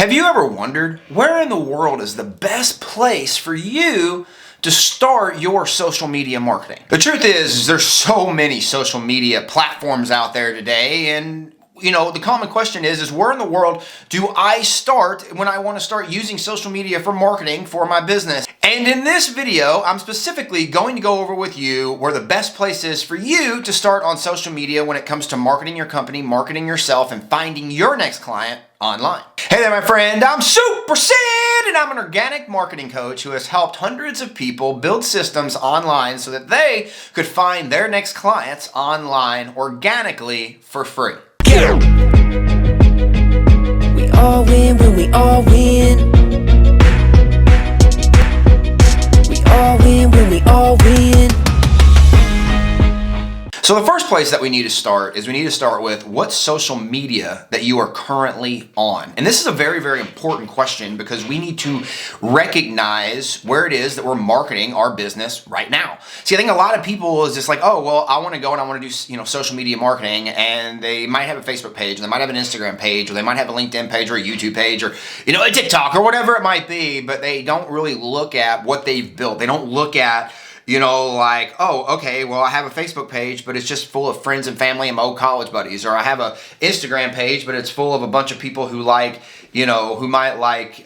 Have you ever wondered where in the world is the best place for you to start your social media marketing? The truth is there's so many social media platforms out there today, and the common question is where in the world do I start when I want to start using social media for marketing for my business? And in this video, I'm specifically going to go over with you where the best place is for you to start on social media when it comes to marketing your company, marketing yourself, and finding your next client online. Hey there, my friend. I'm Super Sid, and I'm an organic marketing coach who has helped hundreds of people build systems online so that they could find their next clients online organically for free. Yeah. We all win when we all win. We all win when we all win. So the first place that we need to start is we need to start with what social media that you are currently on. And this is a very, very important question because we need to recognize where it is that we're marketing our business right now. See, I think a lot of people is just like, oh, well, I want to go and I want to do, social media marketing, and they might have a Facebook page, and they might have an Instagram page, or they might have a LinkedIn page or a YouTube page, or, a TikTok or whatever it might be, but they don't really look at what they've built. They don't look at like, oh, okay, well, I have a Facebook page, but it's just full of friends and family and my old college buddies. Or I have a Instagram page, but it's full of a bunch of people who who might like,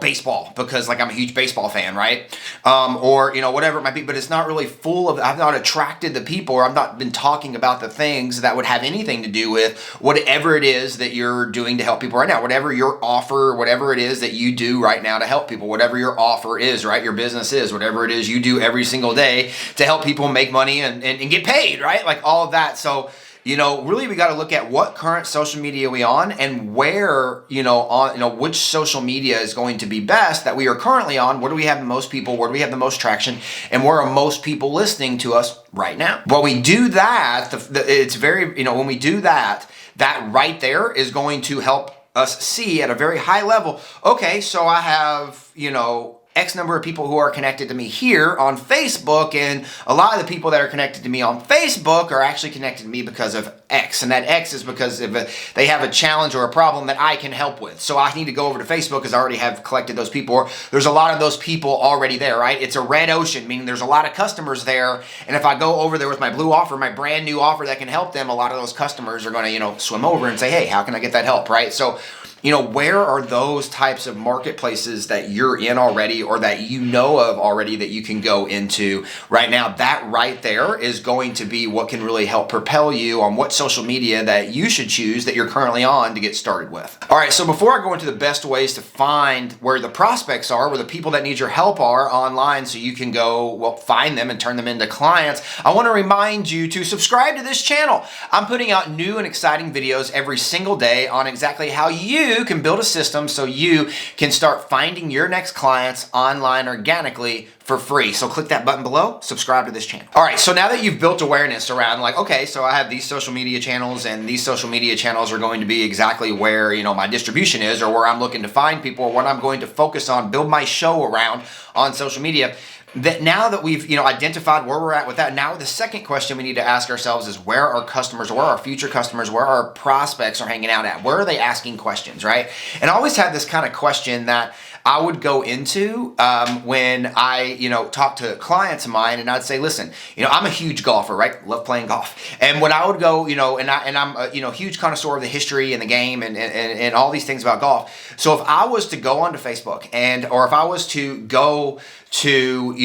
baseball because I'm a huge baseball fan, right? Or, whatever it might be, but it's not really full of, I've not attracted the people, or I've not been talking about the things that would have anything to do with whatever it is that you're doing to help people right now, whatever your offer, whatever it is that you do right now to help people, whatever your offer is, right? Your business is, whatever it is you do every single day to help people make money and get paid, right? Like all of that. So, really we got to look at what current social media we on and where, which social media is going to be best that we are currently on. Where do we have the most people? Where do we have the most traction? And where are most people listening to us right now? When we do that, it's very, when we do that, that right there is going to help us see at a very high level, okay, so I have, X number of people who are connected to me here on Facebook, and a lot of the people that are connected to me on Facebook are actually connected to me because of X, and that X is because they have a challenge or a problem that I can help with. So I need to go over to Facebook because I already have collected those people, or there's a lot of those people already there, right? It's a red ocean, meaning there's a lot of customers there, and if I go over there with my blue offer, my brand new offer that can help them, a lot of those customers are going to, swim over and say, hey, how can I get that help, right? So, where are those types of marketplaces that you're in already or that you know of already that you can go into right now? That right there is going to be what can really help propel you on what social media that you should choose that you're currently on to get started with. All right, so before I go into the best ways to find where the prospects are, where the people that need your help are online so you can go, find them and turn them into clients, I want to remind you to subscribe to this channel. I'm putting out new and exciting videos every single day on exactly how you can build a system so you can start finding your next clients online organically for free. So click that button below, subscribe to this channel. All right, so now that you've built awareness around okay, so I have these social media channels, and these social media channels are going to be exactly where, my distribution is, or where I'm looking to find people, or what I'm going to focus on, build my show around on social media. That now that we've identified where we're at with that, now the second question we need to ask ourselves is where our customers, where our future customers, where our prospects are hanging out at? Where are they asking questions, right? And I always had this kind of question that I would go into when I, talk to clients of mine, and I'd say, listen, I'm a huge golfer, right? Love playing golf. And when I would go, and I'm a, huge connoisseur of the history and the game and all these things about golf. So if I was to go onto Facebook or if I was to go to,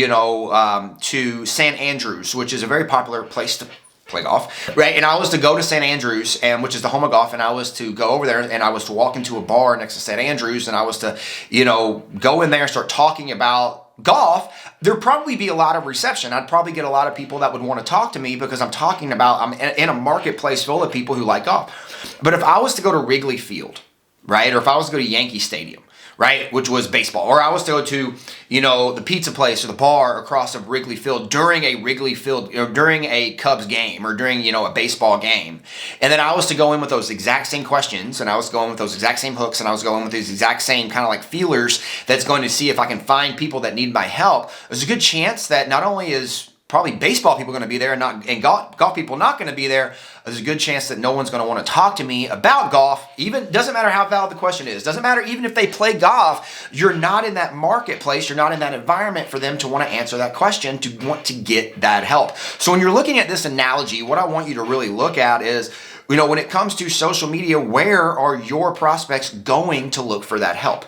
to St. Andrews, which is a very popular place to play golf, right? And I was to go to St. Andrews, which is the home of golf, and I was to go over there, and I was to walk into a bar next to St. Andrews, and I was to, go in there and start talking about golf, there'd probably be a lot of reception. I'd probably get a lot of people that would want to talk to me because I'm in a marketplace full of people who like golf. But if I was to go to Wrigley Field, right? Or if I was to go to Yankee Stadium, right, which was baseball, or I was to go to, the pizza place or the bar across of Wrigley Field during a Cubs game, or during, a baseball game, and then I was to go in with those exact same questions, and I was going with those exact same hooks, and I was going with these exact same kind of like feelers that's going to see if I can find people that need my help, there's a good chance that not only is probably baseball people are going to be there and golf people not going to be there, there's a good chance that no one's going to want to talk to me about golf. Even doesn't matter how valid the question is. Doesn't matter even if they play golf. You're not in that marketplace. You're not in that environment for them to want to answer that question, to want to get that help. So when you're looking at this analogy, what I want you to really look at is, when it comes to social media, where are your prospects going to look for that help?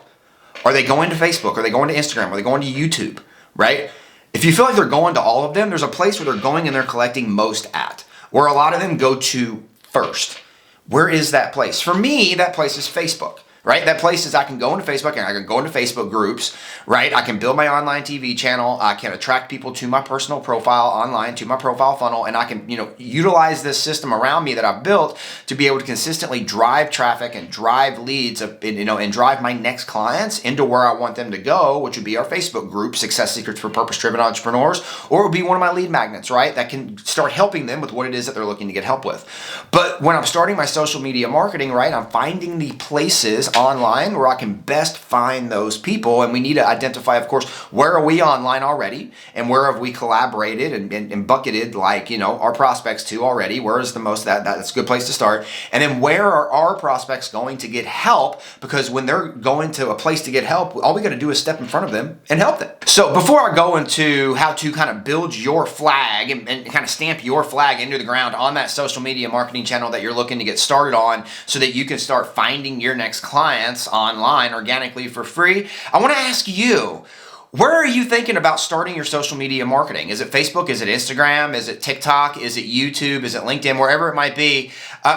Are they going to Facebook? Are they going to Instagram? Are they going to YouTube? Right? If you feel like they're going to all of them, there's a place where they're going and they're collecting most at, where a lot of them go to first. Where is that place? For me, that place is Facebook. Right? That place is I can go into Facebook and I can go into Facebook groups, right? I can build my online TV channel. I can attract people to my personal profile online, to my profile funnel, and I can, utilize this system around me that I've built to be able to consistently drive traffic and drive leads, and drive my next clients into where I want them to go, which would be our Facebook group, Success Secrets for Purpose-Driven Entrepreneurs, or it would be one of my lead magnets, right? That can start helping them with what it is that they're looking to get help with. But when I'm starting my social media marketing, right, I'm finding the places online where I can best find those people, and we need to identify, of course, where are we online already, and where have we collaborated and bucketed our prospects to already. Where is the most that's a good place to start. And then where are our prospects going to get help? Because when they're going to a place to get help, all we got to do is step in front of them and help them. So before I go into how to kind of build your flag and kind of stamp your flag into the ground on that social media marketing channel that you're looking to get started on, so that you can start finding your next clients online organically for free, I want to ask you, where are you thinking about starting your social media marketing? Is it Facebook? Is it Instagram? Is it TikTok? Is it YouTube? Is it LinkedIn? Wherever it might be.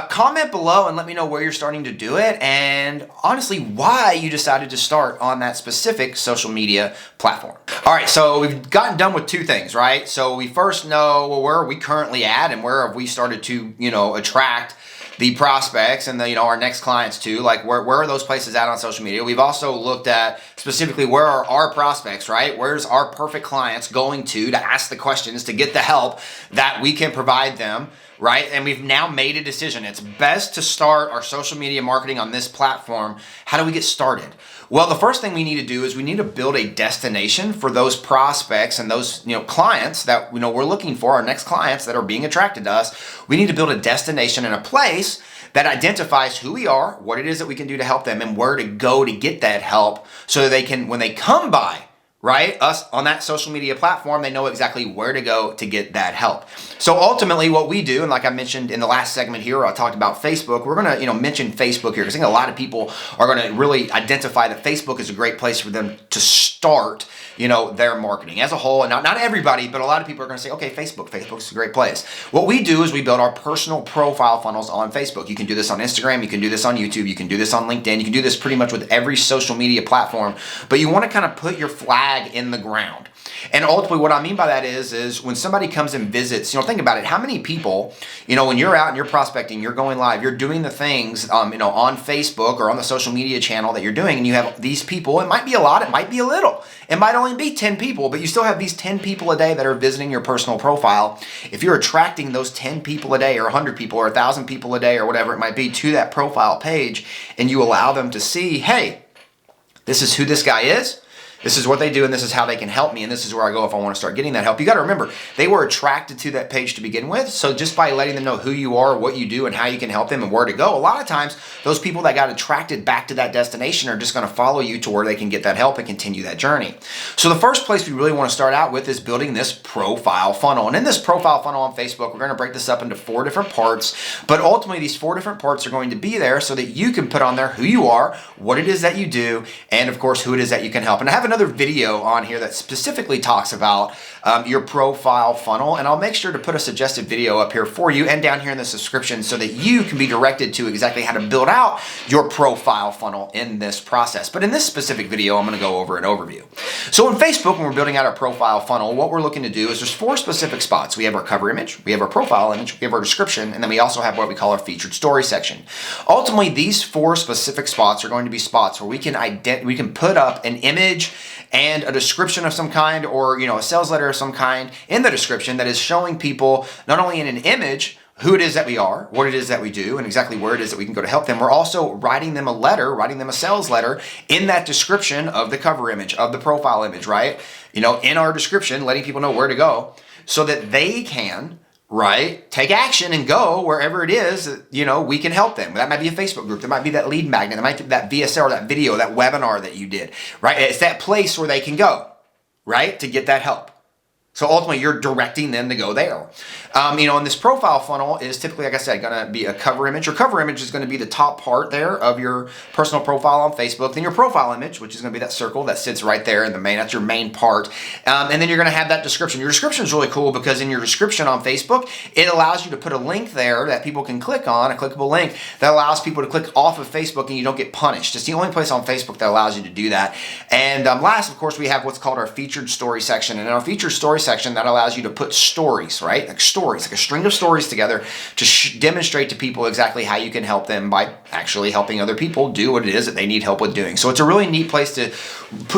Comment below and let me know where you're starting to do it, and honestly, why you decided to start on that specific social media platform. All right, so we've gotten done with two things, right? So we first know, where are we currently at, and where have we started to, attract the prospects and our next clients too. Like where are those places at on social media? We've also looked at specifically where are our prospects, right? Where's our perfect clients going to ask the questions, to get the help that we can provide them, right? And we've now made a decision. It's best to start our social media marketing on this platform. How do we get started? Well, the first thing we need to do is we need to build a destination for those prospects and those clients that we're looking for, our next clients that are being attracted to us. We need to build a destination and a place that identifies who we are, what it is that we can do to help them, and where to go to get that help, so that they can, when they come by, right, us on that social media platform, they know exactly where to go to get that help. So ultimately what we do, and like I mentioned in the last segment here, where I talked about Facebook, we're going to, mention Facebook here, because I think a lot of people are going to really identify that Facebook is a great place for them to start, their marketing as a whole. And not everybody, but a lot of people are going to say, okay, Facebook's a great place. What we do is we build our personal profile funnels on Facebook. You can do this on Instagram. You can do this on YouTube. You can do this on LinkedIn. You can do this pretty much with every social media platform, but you want to kind of put your flag in the ground. And ultimately what I mean by that is when somebody comes and visits, think about it. How many people, when you're out and you're prospecting, you're going live, you're doing the things, on Facebook or on the social media channel that you're doing, and you have these people, it might be a lot, it might be a little, it might only be 10 people, but you still have these 10 people a day that are visiting your personal profile. If you're attracting those 10 people a day or 100 people or 1,000 people a day or whatever it might be to that profile page, and you allow them to see, hey, this is who this guy is, this is what they do, and this is how they can help me, and this is where I go if I want to start getting that help. You got to remember, they were attracted to that page to begin with, so just by letting them know who you are, what you do, and how you can help them and where to go, a lot of times, those people that got attracted back to that destination are just going to follow you to where they can get that help and continue that journey. So the first place we really want to start out with is building this profile funnel. And in this profile funnel on Facebook, we're going to break this up into 4 different parts, but ultimately these 4 different parts are going to be there so that you can put on there who you are, what it is that you do, and of course, who it is that you can help. And I have another video on here that specifically talks about your profile funnel, and I'll make sure to put a suggested video up here for you and down here in the description so that you can be directed to exactly how to build out your profile funnel in this process. But in this specific video, I'm going to go over an overview. So in Facebook, when we're building out our profile funnel, what we're looking to do is there's 4 specific spots. We have our cover image, we have our profile image, we have our description, and then we also have what we call our featured story section. Ultimately, these 4 specific spots are going to be spots where we can put up an image and a description of some kind, or a sales letter of some kind in the description that is showing people not only in an image who it is that we are, what it is that we do, and exactly where it is that we can go to help them. We're also writing them a sales letter in that description of the cover image, of the profile image, right? In our description, letting people know where to go. so that they can, right, take action and go wherever it is that, we can help them. That might be a Facebook group. That might be that lead magnet. That might be that VSL or that video, that webinar that you did, right? It's that place where they can go, right, to get that help. So ultimately, you're directing them to go there. And this profile funnel is typically, like I said, going to be a cover image. Your cover image is going to be the top part there of your personal profile on Facebook. Then your profile image, which is going to be that circle that sits right there in the main. That's your main part. And then you're going to have that description. Your description is really cool because in your description on Facebook, it allows you to put a link there that people can click on, a clickable link that allows people to click off of Facebook and you don't get punished. It's the only place on Facebook that allows you to do that. And last, of course, we have what's called our featured story section. And in our featured story section, that allows you to put stories, right? Like stories, like a string of stories together to demonstrate to people exactly how you can help them by actually helping other people do what it is that they need help with doing. So it's a really neat place to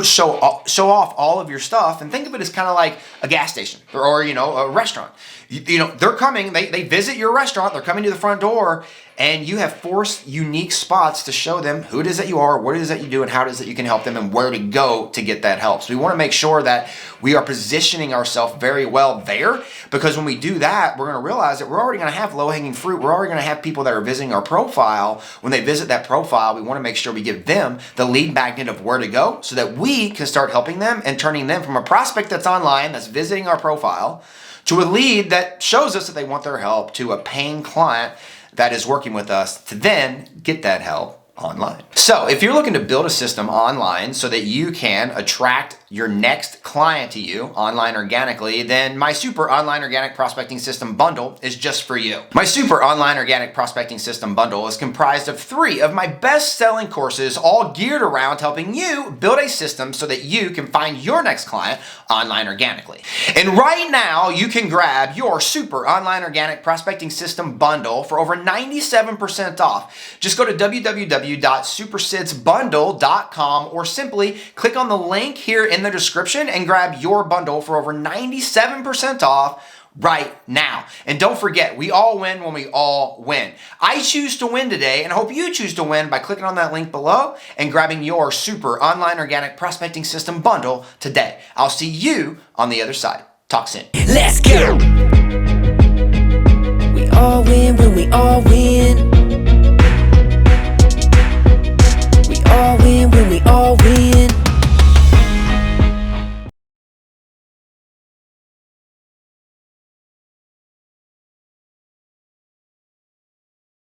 show off all of your stuff, and think of it as kind of like a gas station or a restaurant. They're coming, they visit your restaurant, they're coming to the front door, and you have 4 unique spots to show them who it is that you are, what it is that you do, and how it is that you can help them, and where to go to get that help. So we want to make sure that we are positioning ourselves very well there, because when we do that, we're going to realize that we're already going to have low-hanging fruit. We're already going to have people that are visiting our profile. When they visit that profile, we want to make sure we give them the lead magnet of where to go so that we can start helping them and turning them from a prospect that's online, that's visiting our profile, to a lead that shows us that they want their help, to a paying client that is working with us to then get that help online. So if you're looking to build a system online so that you can attract your next client to you online organically, then my Super Online Organic Prospecting System Bundle is just for you. My Super Online Organic Prospecting System Bundle is comprised of 3 of my best-selling courses, all geared around helping you build a system so that you can find your next client online organically. And right now, you can grab your Super Online Organic Prospecting System Bundle for over 97% off. Just go to www.supersidsbundle.com or simply click on the link here in the description and grab your bundle for over 97% off right now. And don't forget, we all win when we all win. I choose to win today, and I hope you choose to win by clicking on that link below and grabbing your Super Online Organic Prospecting System Bundle today. I'll see you on the other side. Talk soon. Let's go. We all win when we all win.